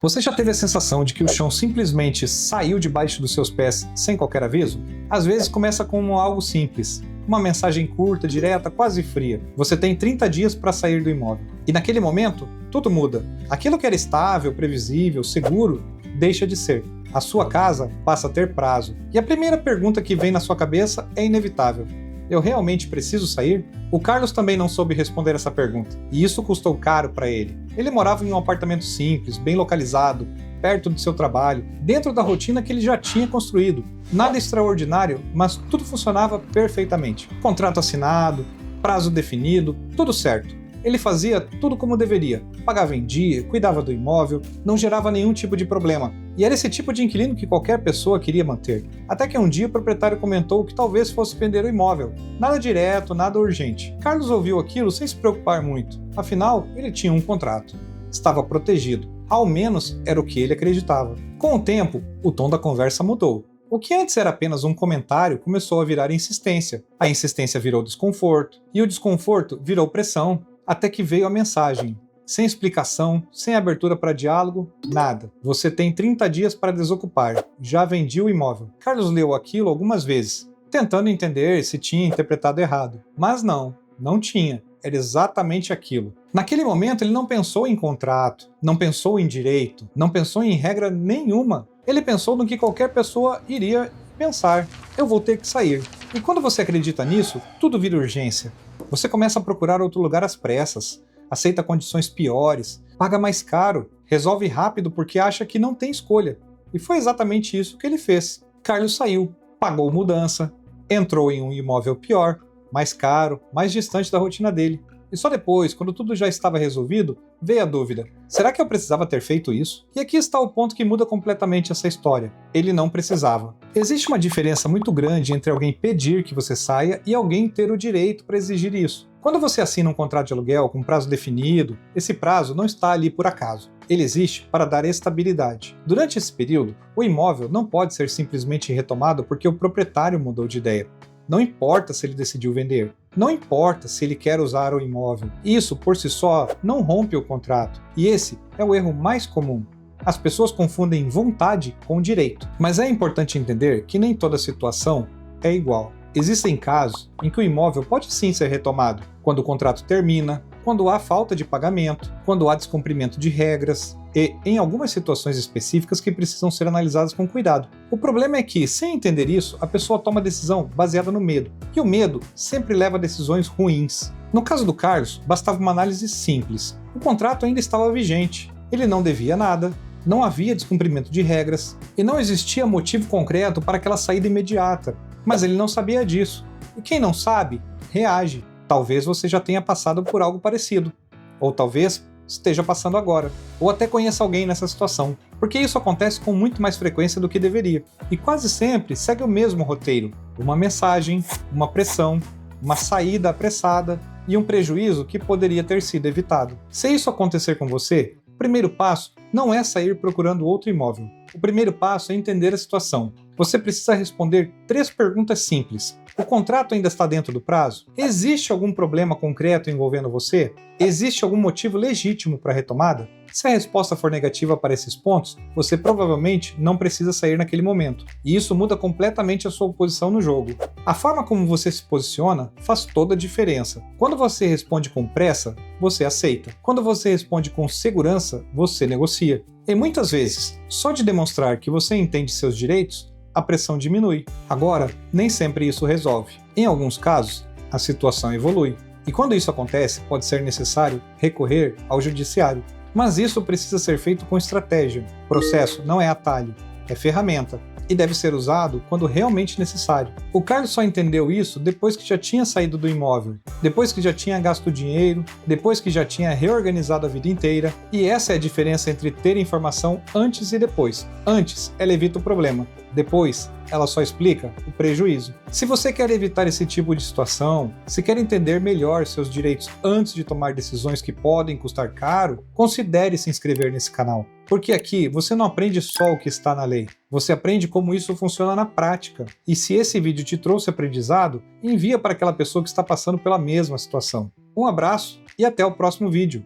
Você já teve a sensação de que o chão simplesmente saiu debaixo dos seus pés sem qualquer aviso? Às vezes começa como algo simples, uma mensagem curta, direta, quase fria. Você tem 30 dias para sair do imóvel. E naquele momento, tudo muda. Aquilo que era estável, previsível, seguro, deixa de ser. A sua casa passa a ter prazo. E a primeira pergunta que vem na sua cabeça é inevitável. Eu realmente preciso sair? O Carlos também não soube responder essa pergunta, e isso custou caro para ele. Ele morava em um apartamento simples, bem localizado, perto do seu trabalho, dentro da rotina que ele já tinha construído. Nada extraordinário, mas tudo funcionava perfeitamente. Contrato assinado, prazo definido, tudo certo. Ele fazia tudo como deveria, pagava em dia, cuidava do imóvel, não gerava nenhum tipo de problema. E era esse tipo de inquilino que qualquer pessoa queria manter. Até que um dia o proprietário comentou que talvez fosse vender o imóvel. Nada direto, nada urgente. Carlos ouviu aquilo sem se preocupar muito. Afinal, ele tinha um contrato. Estava protegido. Ao menos era o que ele acreditava. Com o tempo, o tom da conversa mudou. O que antes era apenas um comentário começou a virar insistência. A insistência virou desconforto. E o desconforto virou pressão. Até que veio a mensagem. Sem explicação, sem abertura para diálogo, nada. Você tem 30 dias para desocupar. Já vendi o imóvel. Carlos leu aquilo algumas vezes, tentando entender se tinha interpretado errado. Mas não tinha. Era exatamente aquilo. Naquele momento ele não pensou em contrato, não pensou em direito, não pensou em regra nenhuma. Ele pensou no que qualquer pessoa iria pensar. Eu vou ter que sair. E quando você acredita nisso, tudo vira urgência. Você começa a procurar outro lugar às pressas, aceita condições piores, paga mais caro, resolve rápido porque acha que não tem escolha. E foi exatamente isso que ele fez. Carlos saiu, pagou mudança, entrou em um imóvel pior, mais caro, mais distante da rotina dele. E só depois, quando tudo já estava resolvido, veio a dúvida. Será que eu precisava ter feito isso? E aqui está o ponto que muda completamente essa história. Ele não precisava. Existe uma diferença muito grande entre alguém pedir que você saia e alguém ter o direito para exigir isso. Quando você assina um contrato de aluguel com prazo definido, esse prazo não está ali por acaso. Ele existe para dar estabilidade. Durante esse período, o imóvel não pode ser simplesmente retomado porque o proprietário mudou de ideia. Não importa se ele decidiu vender. Não importa se ele quer usar o imóvel. Isso, por si só, não rompe o contrato. E esse é o erro mais comum. As pessoas confundem vontade com direito. Mas é importante entender que nem toda situação é igual. Existem casos em que o imóvel pode sim ser retomado, quando o contrato termina, quando há falta de pagamento, quando há descumprimento de regras e em algumas situações específicas que precisam ser analisadas com cuidado. O problema é que, sem entender isso, a pessoa toma decisão baseada no medo, e o medo sempre leva a decisões ruins. No caso do Carlos, bastava uma análise simples. O contrato ainda estava vigente, ele não devia nada, não havia descumprimento de regras e não existia motivo concreto para aquela saída imediata. Mas ele não sabia disso. E quem não sabe, reage. Talvez você já tenha passado por algo parecido. Ou talvez esteja passando agora. Ou até conheça alguém nessa situação. Porque isso acontece com muito mais frequência do que deveria. E quase sempre segue o mesmo roteiro. Uma mensagem, uma pressão, uma saída apressada e um prejuízo que poderia ter sido evitado. Se isso acontecer com você, o primeiro passo não é sair procurando outro imóvel. O primeiro passo é entender a situação. Você precisa responder 3 perguntas simples. O contrato ainda está dentro do prazo? Existe algum problema concreto envolvendo você? Existe algum motivo legítimo para a retomada? Se a resposta for negativa para esses pontos, você provavelmente não precisa sair naquele momento, e isso muda completamente a sua posição no jogo. A forma como você se posiciona faz toda a diferença. Quando você responde com pressa, você aceita. Quando você responde com segurança, você negocia. E muitas vezes, só de demonstrar que você entende seus direitos, a pressão diminui. Agora, nem sempre isso resolve. Em alguns casos, a situação evolui. E quando isso acontece, pode ser necessário recorrer ao judiciário. Mas isso precisa ser feito com estratégia. O processo não é atalho, é ferramenta. E deve ser usado quando realmente necessário. O Carlos só entendeu isso depois que já tinha saído do imóvel, depois que já tinha gasto dinheiro, depois que já tinha reorganizado a vida inteira, e essa é a diferença entre ter informação antes e depois. Antes, ela evita o problema. Depois, ela só explica o prejuízo. Se você quer evitar esse tipo de situação, se quer entender melhor seus direitos antes de tomar decisões que podem custar caro, considere se inscrever nesse canal. Porque aqui você não aprende só o que está na lei, você aprende como isso funciona na prática. E se esse vídeo te trouxe aprendizado, envia para aquela pessoa que está passando pela mesma situação. Um abraço e até o próximo vídeo.